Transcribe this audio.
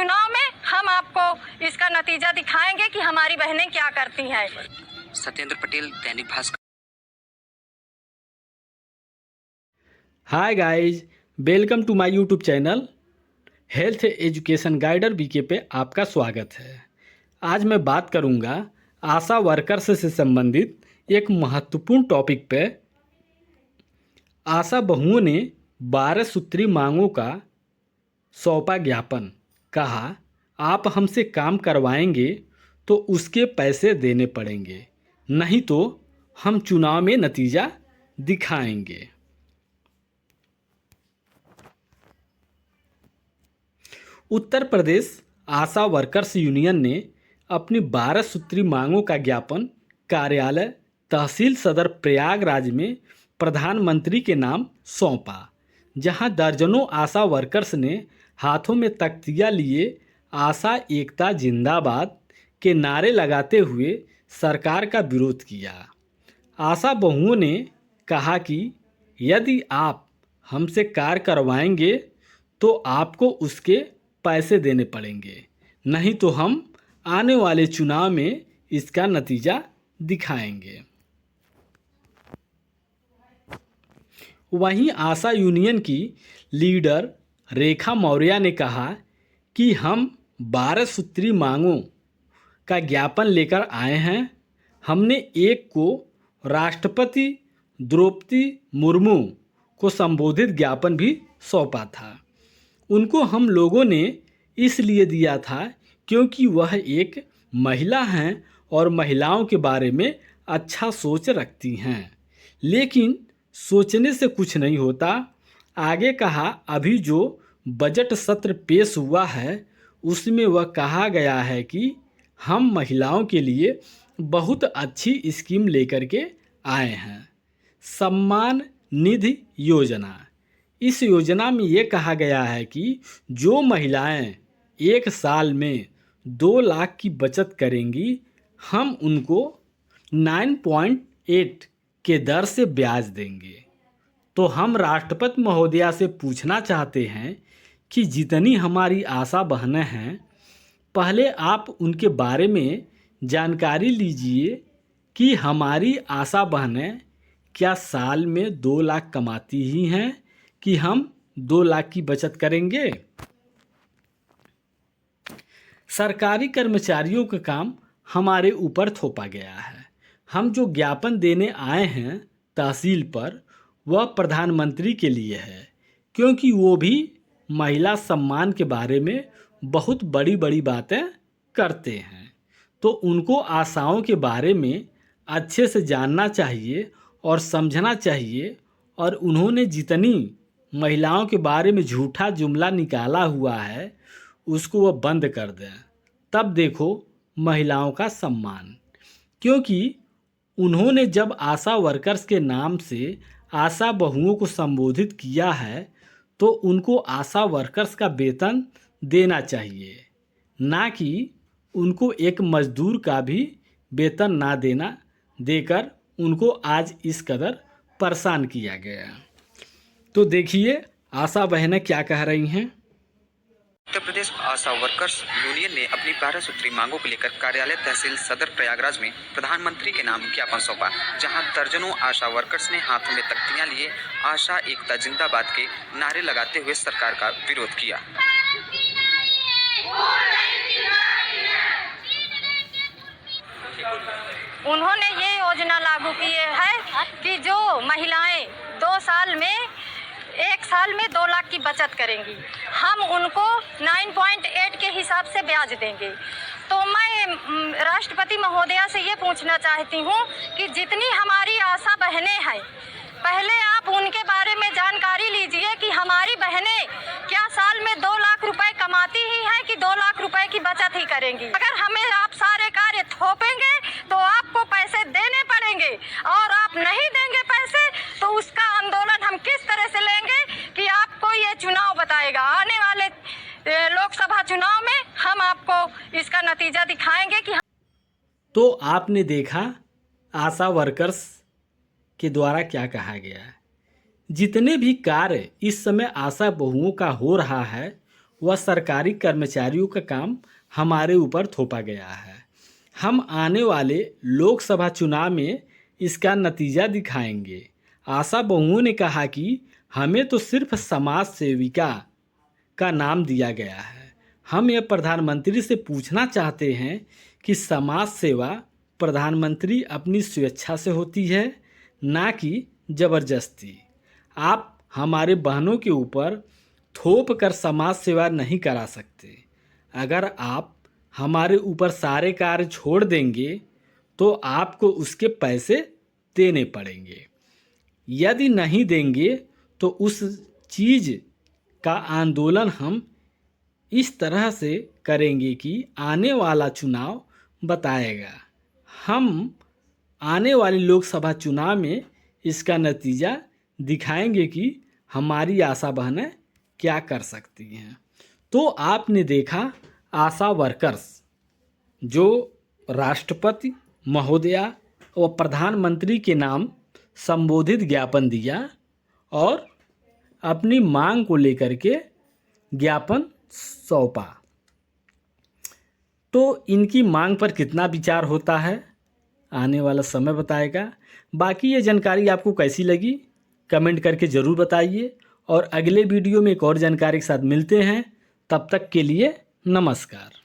चुनाव में हम आपको इसका नतीजा दिखाएंगे कि हमारी बहनें क्या करती हैं। Satyendra Patel, Dainik Bhaskar. Hi guys, welcome to my YouTube channel health education guider BK पे आपका स्वागत है। आज मैं बात करूंगा आशा वर्कर्स से संबंधित एक महत्वपूर्ण टॉपिक पे। आशा बहुओं ने 12 सूत्री मांगों का सौंपा ज्ञापन। कहा, आप हमसे काम करवाएंगे तो उसके पैसे देने पड़ेंगे, नहीं तो हम चुनाव में नतीजा दिखाएंगे। उत्तर प्रदेश आशा वर्कर्स यूनियन ने अपनी 12 सूत्री मांगों का ज्ञापन कार्यालय तहसील सदर प्रयागराज में प्रधानमंत्री के नाम सौंपा, जहां दर्जनों आशा वर्कर्स ने हाथों में तख्तियां लिए आशा एकता जिंदाबाद के नारे लगाते हुए सरकार का विरोध किया। आशा बहुओं ने कहा कि यदि आप हमसे कार्य करवाएंगे तो आपको उसके पैसे देने पड़ेंगे, नहीं तो हम आने वाले चुनाव में इसका नतीजा दिखाएंगे। वहीं आशा यूनियन की लीडर रेखा मौर्य ने कहा कि हम 12 सूत्री मांगों का ज्ञापन लेकर आए हैं। हमने एक को राष्ट्रपति द्रौपदी मुर्मू को संबोधित ज्ञापन भी सौंपा था। उनको हम लोगों ने इसलिए दिया था क्योंकि वह एक महिला हैं और महिलाओं के बारे में अच्छा सोच रखती हैं। लेकिन सोचने से कुछ नहीं होता। आगे कहा, अभी जो बजट सत्र पेश हुआ है उसमें वह कहा गया है कि हम महिलाओं के लिए बहुत अच्छी स्कीम लेकर के आए हैं। सम्मान निधि योजना, इस योजना में ये कहा गया है कि जो महिलाएं एक साल में 2 लाख की बचत करेंगी, हम उनको 9.8 के दर से ब्याज देंगे। तो हम राष्ट्रपति महोदया से पूछना चाहते हैं कि जितनी हमारी आशा बहनें हैं, पहले आप उनके बारे में जानकारी लीजिए कि हमारी आशा बहनें क्या साल में 2 लाख कमाती ही हैं कि हम 2 लाख की बचत करेंगे। सरकारी कर्मचारियों का काम हमारे ऊपर थोपा गया है। हम जो ज्ञापन देने आए हैं तहसील पर, वह प्रधानमंत्री के लिए है, क्योंकि वो भी महिला सम्मान के बारे में बहुत बड़ी बड़ी बातें करते हैं। तो उनको आशाओं के बारे में अच्छे से जानना चाहिए और समझना चाहिए, और उन्होंने जितनी महिलाओं के बारे में झूठा जुमला निकाला हुआ है उसको वह बंद कर दें। तब देखो महिलाओं का सम्मान। क्योंकि उन्होंने जब आशा वर्कर्स के नाम से आशा बहुओं को संबोधित किया है तो उनको आशा वर्कर्स का वेतन देना चाहिए, ना कि उनको एक मजदूर का भी वेतन ना देकर उनको आज इस कदर परेशान किया गया। तो देखिए आशा बहनें क्या कह रही हैं। उत्तर प्रदेश आशा वर्कर्स यूनियन ने अपनी 12 सूत्री मांगों को लेकर कार्यालय तहसील सदर प्रयागराज में प्रधानमंत्री के नाम ज्ञापन सौंपा, जहां दर्जनों आशा वर्कर्स ने हाथों में तख्तियां लिए आशा एकता जिंदाबाद के नारे लगाते हुए सरकार का विरोध किया। उन्होंने ये योजना लागू की है कि जो महिलाएं 2 साल में 1 साल में 2 लाख की बचत करेंगी, हम उनको 9.8 के हिसाब से ब्याज देंगे। तो मैं राष्ट्रपति महोदया से ये पूछना चाहती हूँ कि जितनी हमारी आशा बहनें हैं, पहले आप उनके बारे में जानकारी लीजिए कि हमारी बहनें क्या साल में 2 लाख रुपए कमाती ही हैं कि 2 लाख रुपए की बचत ही करेंगी। अगर हमें आप सारे कार्य थोपेंगे तो आपको पैसे देने पड़ेंगे, और आप नहीं देंगे पैसे तो उसका आंदोलन हम किस तरह से लेंगे कि आपको ये चुनाव बताएगा। आने वाले लोकसभा चुनाव में हम आपको इसका नतीजा दिखाएंगे कि तो आपने देखा आशा वर्कर्स के द्वारा क्या कहा गया है। जितने भी कार्य इस समय आशा बहुओं का हो रहा है व सरकारी कर्मचारियों का काम हमारे ऊपर थोपा गया है। हम आने वाले लोकसभा चुनाव में इसका नतीजा दिखाएंगे। आशा बहुओं ने कहा कि हमें तो सिर्फ समाज सेविका का नाम दिया गया है। हम यह प्रधानमंत्री से पूछना चाहते हैं कि समाज सेवा प्रधानमंत्री अपनी स्वेच्छा से होती है, ना कि ज़बरदस्ती। आप हमारे बहनों के ऊपर थोप कर समाज सेवा नहीं करा सकते। अगर आप हमारे ऊपर सारे कार्य छोड़ देंगे तो आपको उसके पैसे देने पड़ेंगे। यदि नहीं देंगे तो उस चीज़ का आंदोलन हम इस तरह से करेंगे कि आने वाला चुनाव बताएगा। हम आने वाले लोकसभा चुनाव में इसका नतीजा दिखाएंगे कि हमारी आशा बहनें क्या कर सकती हैं। तो आपने देखा आशा वर्कर्स जो राष्ट्रपति महोदया व प्रधानमंत्री के नाम संबोधित ज्ञापन दिया और अपनी मांग को लेकर के ज्ञापन सौंपा। तो इनकी मांग पर कितना विचार होता है आने वाला समय बताएगा। बाकी ये जानकारी आपको कैसी लगी कमेंट करके ज़रूर बताइए और अगले वीडियो में एक और जानकारी के साथ मिलते हैं। तब तक के लिए नमस्कार।